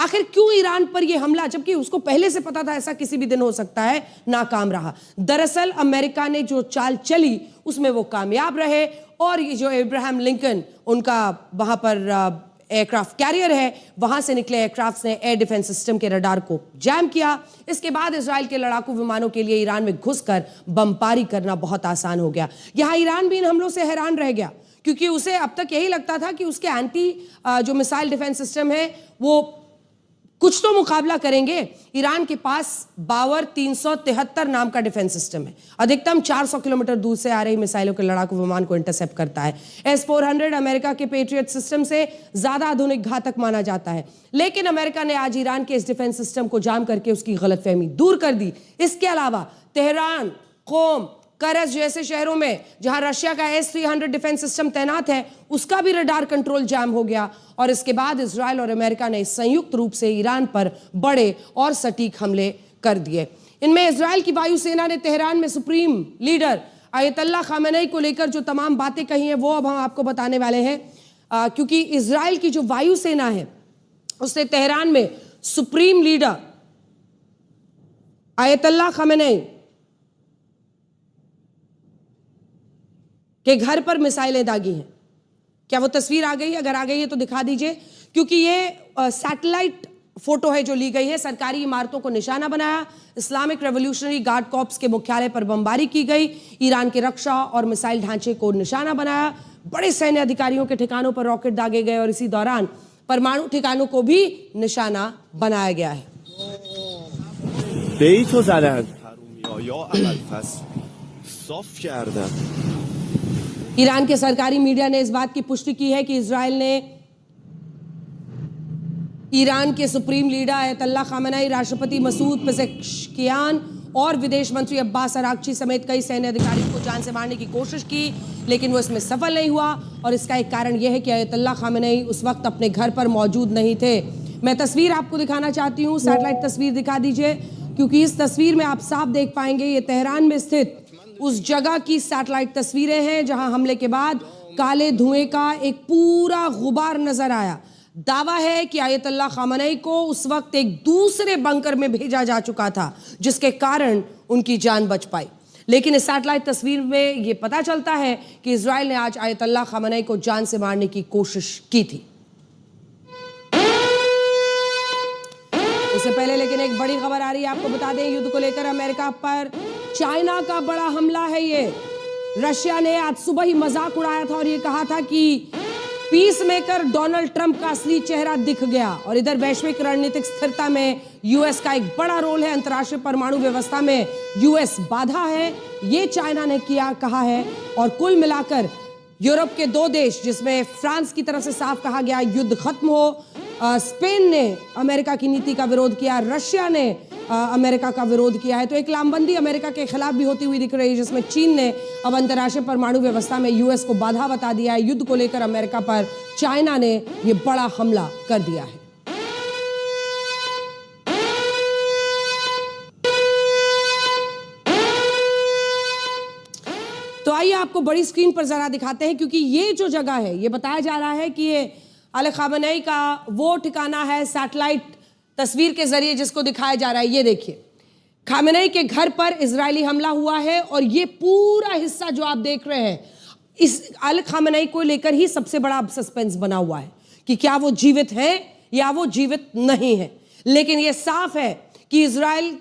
आखिर क्यों ईरान पर यह हमला, जबकि उसको पहले से पता था ऐसा किसी भी दिन हो सकता है, नाकाम रहा? दरअसल अमेरिका ने जो चाल चली उसमें वो कामयाब रहे और ये जो अब्राहम लिंकन उनका वहां पर एयरक्राफ्ट कैरियर है, वहां से निकले एयरक्राफ्ट ने एयर डिफेंस सिस्टम के रडार को जैम किया। इसके बाद इजराइल के लड़ाकू विमानों के लिए ईरान में घुसकर बमबारी करना बहुत आसान हो गया। यहां ईरान भी इन हमलों से हैरान रह गया, क्योंकि उसे अब तक यही लगता था कि उसके एंटी जो मिसाइल डिफेंस सिस्टम है वो कुछ तो मुकाबला करेंगे। ईरान के पास बावर 373 नाम का डिफेंस सिस्टम है, अधिकतम 400 किलोमीटर दूर से आ रही मिसाइलों के लड़ाकू विमान को इंटरसेप्ट करता है। S-400 अमेरिका के पेट्रियट सिस्टम से ज्यादा आधुनिक घातक माना जाता है, लेकिन अमेरिका ने आज ईरान के इस डिफेंस सिस्टम को जाम करके उसकी गलतफहमी दूर कर दी। इसके अलावा तेहरान, कोम, करज जैसे शहरों में जहां रशिया का S-300 डिफेंस सिस्टम तैनात है, उसका भी रडार कंट्रोल जैम हो गया और इसके बाद इजराइल और अमेरिका ने संयुक्त रूप से ईरान पर बड़े और सटीक हमले कर दिए। इनमें इजराइल की वायुसेना ने तेहरान में सुप्रीम लीडर अयतुल्लाह खामेनी को लेकर जो तमाम बातें कही हैं वो अब हम आपको बताने वाले हैं, क्योंकि इजराइल की जो वायुसेना है उसने तेहरान में सुप्रीम लीडर अयतुल्लाह खामेनी के घर पर मिसाइलें दागी हैं। क्या वो तस्वीर आ गई? अगर आ गई है तो दिखा दीजिए, क्योंकि ये सैटेलाइट फोटो है जो ली गई है। सरकारी इमारतों को निशाना बनाया, इस्लामिक रेवोल्यूशनरी गार्ड कॉर्प्स के मुख्यालय पर बमबारी की गई, ईरान के रक्षा और मिसाइल ढांचे को निशाना बनाया, बड़े सैन्य अधिकारियों के ठिकानों पर रॉकेट दागे गए और इसी दौरान परमाणु ठिकानों को भी निशाना बनाया गया है। ईरान के सरकारी मीडिया ने इस बात की पुष्टि की है कि इजराइल ने ईरान के सुप्रीम लीडर अयतुल्लाह खामेनी, राष्ट्रपति मसूद पेज़ेश्कियान और विदेश मंत्री अब्बास अरागची समेत कई सैन्य अधिकारियों को जान से मारने की कोशिश की, लेकिन वो इसमें सफल नहीं हुआ। और इसका एक कारण यह है कि अयतुल्लाह खामेनी उस वक्त अपने घर पर मौजूद नहीं थे। मैं तस्वीर आपको दिखाना चाहती हूँ, सैटेलाइट तस्वीर दिखा दीजिए, क्योंकि इस तस्वीर में आप साफ देख पाएंगे ये तेहरान में स्थित उस जगह की सैटेलाइट तस्वीरें हैं जहां हमले के बाद काले धुएं का एक पूरा गुबार नजर आया। दावा है कि अयतुल्लाह खामेनी को उस वक्त एक दूसरे बंकर में भेजा जा चुका था, जिसके कारण उनकी जान बच पाई। लेकिन इस सैटेलाइट तस्वीर में यह पता चलता है कि इजराइल ने आज अयतुल्लाह खामेनी को जान से मारने की कोशिश की थी। उससे पहले लेकिन एक बड़ी खबर आ रही है, आपको बता दें, युद्ध को लेकर अमेरिका पर चाइना का बड़ा हमला है। ये रशिया ने आज सुबह ही मजाक उड़ाया था और ये कहा था कि पीस मेकर डोनाल्ड ट्रंप का असली चेहरा दिख गया। और इधर वैश्विक रणनीतिक स्थिरता में यूएस का एक बड़ा रोल है, अंतर्राष्ट्रीय परमाणु व्यवस्था में यूएस बाधा है, ये चाइना ने कहा है। और कुल मिलाकर यूरोप के दो देश, जिसमें फ्रांस की तरफ से साफ कहा गया युद्ध खत्म हो, स्पेन ने अमेरिका की नीति का विरोध किया, रशिया ने अमेरिका का विरोध किया है। तो एक लामबंदी अमेरिका के खिलाफ भी होती हुई दिख रही है, जिसमें चीन ने अब अंतर्राष्ट्रीय परमाणु व्यवस्था में यूएस को बाधा बता दिया है। युद्ध को लेकर अमेरिका पर चाइना ने यह बड़ा हमला कर दिया है। तो आइए आपको बड़ी स्क्रीन पर जरा दिखाते हैं, क्योंकि ये जो जगह है, ये बताया जा रहा है कि ये अली खामेनी का वो ठिकाना है सैटेलाइट तस्वीर के जरिए जिसको दिखाया जा रहा है। ये देखिए, खामेनी के घर पर इजरायली हमला हुआ है और ये पूरा हिस्सा जो आप देख रहे हैं, इस अली खामेनी को लेकर ही सबसे बड़ा सस्पेंस बना हुआ है कि क्या वो जीवित हैं या वो जीवित नहीं है। लेकिन ये साफ है कि इजराइल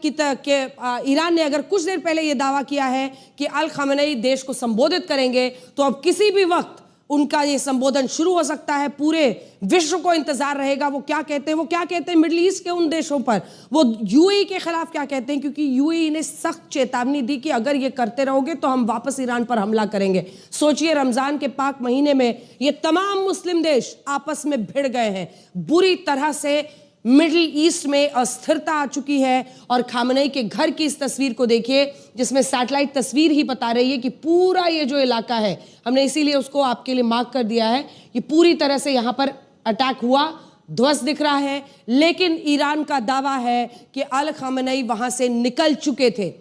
ईरान ने अगर कुछ देर पहले ये दावा किया है कि अल खामेनी देश को संबोधित करेंगे, तो अब किसी भी वक्त उनका ये संबोधन शुरू हो सकता है। पूरे विश्व को इंतजार रहेगा वो क्या कहते हैं। वो क्या कहते हैं मिडिल ईस्ट के उन देशों पर, वो यूएई के खिलाफ क्या कहते हैं, क्योंकि यूएई ने सख्त चेतावनी दी कि अगर ये करते रहोगे तो हम वापस ईरान पर हमला करेंगे। सोचिए, रमजान के पाक महीने में ये तमाम मुस्लिम देश आपस में भिड़ गए हैं, बुरी तरह से मिडिल ईस्ट में अस्थिरता आ चुकी है। और खामेनी के घर की इस तस्वीर को देखिए, जिसमें सैटेलाइट तस्वीर ही बता रही है कि पूरा ये जो इलाका है, हमने इसीलिए उसको आपके लिए मार्क कर दिया है, ये पूरी तरह से यहाँ पर अटैक हुआ, ध्वस्त दिख रहा है। लेकिन ईरान का दावा है कि अल खामेनी वहां से निकल चुके थे।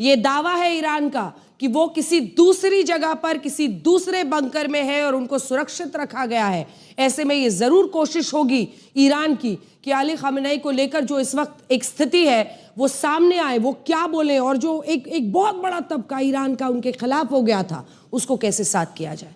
ये दावा है ईरान का कि वो किसी दूसरी जगह पर किसी दूसरे बंकर में है और उनको सुरक्षित रखा गया है। ऐसे में ये जरूर कोशिश होगी ईरान की कि अली खामेनी को लेकर जो इस वक्त एक स्थिति है वो सामने आए, वो क्या बोले, और जो एक बहुत बड़ा तबका ईरान का उनके खिलाफ हो गया था उसको कैसे साथ किया जाए।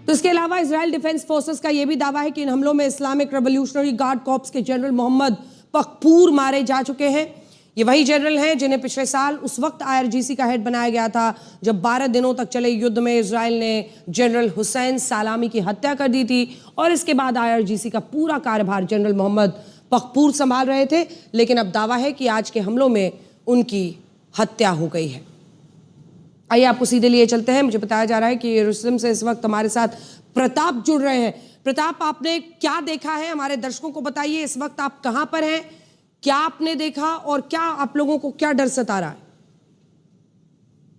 तो इसके अलावा इजराइल डिफेंस फोर्सेस का यह भी दावा है कि इन हमलों में इस्लामिक रेवोल्यूशनरी गार्ड कॉर्प्स के जनरल मोहम्मद पकपूर मारे जा चुके हैं। ये वही जनरल हैं जिन्हें पिछले साल उस वक्त IRGC का हेड बनाया गया था जब 12 दिनों तक चले युद्ध में इजराइल ने जनरल हुसैन सालामी की हत्या कर दी थी, और इसके बाद IRGC का पूरा कार्यभार जनरल मोहम्मद पकपूर संभाल रहे थे। लेकिन अब दावा है कि आज के हमलों में उनकी हत्या हो गई है। आइए आपको सीधे लिए चलते हैं। मुझे बताया जा रहा है कि यरूशलेम से इस वक्त हमारे साथ प्रताप जुड़ रहे हैं। प्रताप, आपने क्या देखा है, हमारे दर्शकों को बताइए। इस वक्त आप कहां पर हैं, क्या आपने देखा और क्या आप लोगों को क्या डर सता रहा है?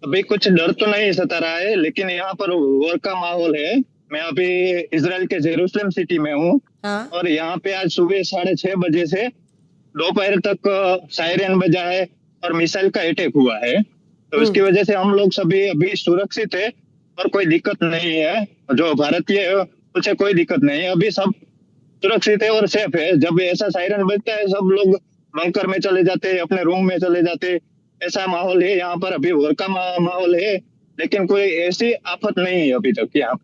अभी कुछ डर तो नहीं सता रहा है, लेकिन यहाँ पर वॉर का माहौल है। मैं अभी इजराइल के जेरूसलम सिटी में हूँ। हाँ? और यहाँ पे आज सुबह 6:30 बजे से दोपहर तक सायरन बजा है और मिसाइल का अटैक हुआ है। तो इसकी वजह से हम लोग सभी अभी सुरक्षित है और कोई दिक्कत नहीं है। जो भारतीय है उसे कोई दिक्कत नहीं है, अभी सब सुरक्षित है और सेफ है। जब ऐसा सायरन बजता है सब लोग बंकर में चले जाते हैं, अपने रूम में चले जाते हैं। ऐसा माहौल है यहाँ पर, अभी वॉर का माहौल है, लेकिन कोई ऐसी आफत नहीं है अभी तक यहाँ।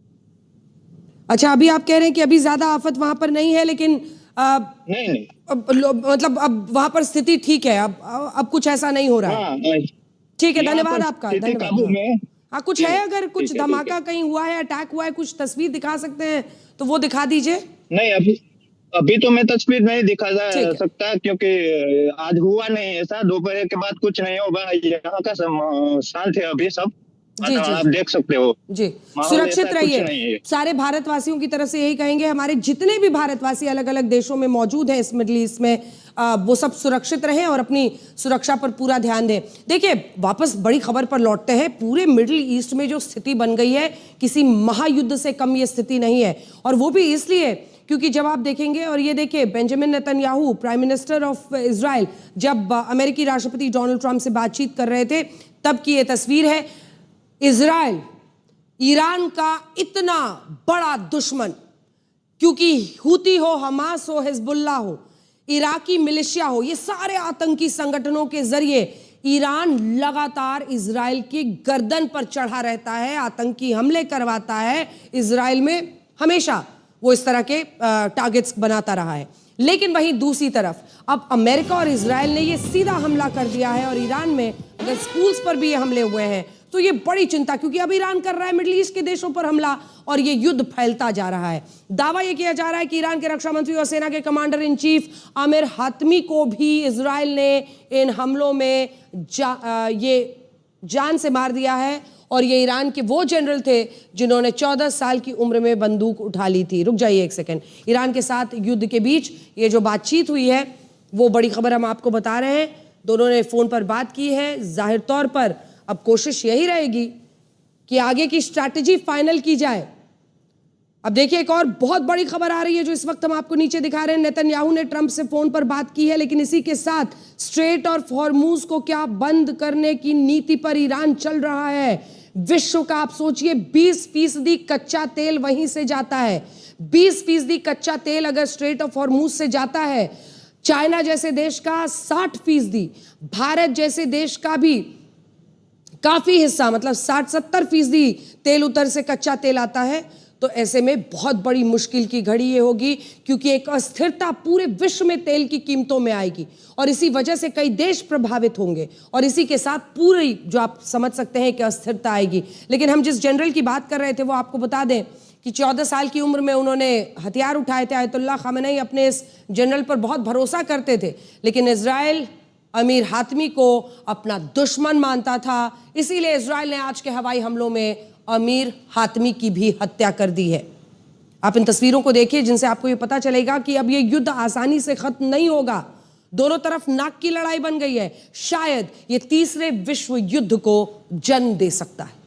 अच्छा, अभी आप कह रहे हैं कि अभी ज्यादा आफत वहां पर नहीं है, लेकिन नहीं मतलब अब वहां पर स्थिति ठीक है, अब कुछ ऐसा नहीं हो रहा है। हाँ, ठीक है, धन्यवाद आपका, काबू धन्यवाद। में। हाँ, कुछ है, अगर कुछ धमाका कहीं हुआ है, अटैक हुआ है, कुछ तस्वीर दिखा सकते हैं तो वो दिखा दीजिए। नहीं, अभी तो मैं तस्वीर नहीं दिखा सकता, क्योंकि आज हुआ नहीं ऐसा। दोपहर के बाद कुछ नहीं होगा। यहाँ का शांत है अभी सब। जी, आप देख सकते हो जी। सुरक्षित रहिए। सारे भारतवासियों की तरफ से यही कहेंगे, हमारे जितने भी भारतवासी अलग अलग देशों में मौजूद हैं इस मिडिल ईस्ट में, वो सब सुरक्षित रहें और अपनी सुरक्षा पर पूरा ध्यान दें। देखिए, वापस बड़ी खबर पर लौटते हैं। पूरे मिडिल ईस्ट में जो स्थिति बन गई है, किसी महायुद्ध से कम ये स्थिति नहीं है, और वो भी इसलिए क्योंकि जब आप देखेंगे, और ये देखिए, Benjamin Netanyahu prime minister of Israel जब अमेरिकी राष्ट्रपति डोनाल्ड ट्रंप से बातचीत कर रहे थे तब की ये तस्वीर है। इजराइल ईरान का इतना बड़ा दुश्मन, क्योंकि हूती हो, हमास हो, हिजबुल्लाह हो, इराकी मिलिशिया हो, ये सारे आतंकी संगठनों के जरिए ईरान लगातार इजराइल की गर्दन पर चढ़ा रहता है, आतंकी हमले करवाता है। इजराइल में हमेशा वो इस तरह के टारगेट्स बनाता रहा है। लेकिन वहीं दूसरी तरफ अब अमेरिका और इजराइल ने ये सीधा हमला कर दिया है, और ईरान में अगर स्कूल्स पर भी ये हमले हुए हैं तो ये बड़ी चिंता, क्योंकि अब ईरान कर रहा है मिडिल ईस्ट के देशों पर हमला और ये युद्ध फैलता जा रहा है। दावा ये किया जा रहा है कि ईरान के रक्षा मंत्री और सेना के commander in chief Aamir Hatami को भी इजराइल ने इन हमलों में ये जान से मार दिया है, और ये ईरान के वो जनरल थे जिन्होंने 14 साल की उम्र में बंदूक उठा ली थी। रुक जाइए एक सेकेंड। ईरान के साथ युद्ध के बीच ये जो बातचीत हुई है वो बड़ी खबर हम आपको बता रहे हैं। दोनों ने फोन पर बात की है। जाहिर तौर पर अब कोशिश यही रहेगी कि आगे की स्ट्रैटेजी फाइनल की जाए। अब देखिए, एक और बहुत बड़ी खबर आ रही है जो इस वक्त हम आपको नीचे दिखा रहे हैं। नेतन्याहू ने ट्रंप से फोन पर बात की है, लेकिन इसी के साथ स्ट्रेट और हॉर्मुज को क्या बंद करने की नीति पर ईरान चल रहा है। विश्व का आप सोचिए 20% कच्चा तेल वहीं से जाता है। 20% कच्चा तेल अगर स्ट्रेट ऑफ हॉर्मुज से जाता है, चाइना जैसे देश का 60%, भारत जैसे देश का भी काफी हिस्सा, मतलब 60-70% तेल उतर से कच्चा तेल आता है, तो ऐसे में बहुत बड़ी मुश्किल की घड़ी ये होगी, क्योंकि एक अस्थिरता पूरे विश्व में तेल की कीमतों में आएगी और इसी वजह से कई देश प्रभावित होंगे, और इसी के साथ पूरी जो आप समझ सकते हैं कि अस्थिरता आएगी। लेकिन हम जिस जनरल की बात कर रहे थे वो आपको बता दें कि 14 साल की उम्र में उन्होंने हथियार उठाए थे। आयतुल्लाह खामेनी अपने इस जनरल पर बहुत भरोसा करते थे, लेकिन इजराइल अमीर हातमी को अपना दुश्मन मानता था। इसीलिए इजराइल ने आज के हवाई हमलों में अमीर हातमी की भी हत्या कर दी है। आप इन तस्वीरों को देखिए जिनसे आपको ये पता चलेगा कि अब ये युद्ध आसानी से खत्म नहीं होगा। दोनों तरफ नाक की लड़ाई बन गई है। शायद ये तीसरे विश्व युद्ध को जन्म दे सकता है।